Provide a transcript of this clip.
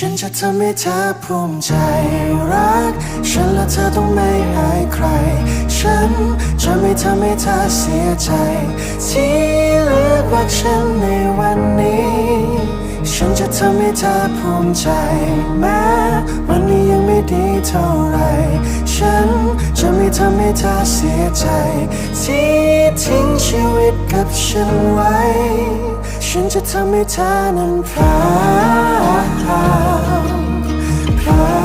ฉันจะทำให้เธอภูมิใจรักฉันและเธอต้องไม่อายใครฉันจะไม่ทำให้เธอเสียใจที่เลือกรักฉันในวันนี้ฉันจะทำให้เธอภูมิใจแม้วันนี้ยังไม่ดีเท่าไรฉันจะไม่ทำให้เธอเสียใจที่ทิ้งชีวิตกับฉันไว้ฉันจะทำให้เธอนั้นพลาด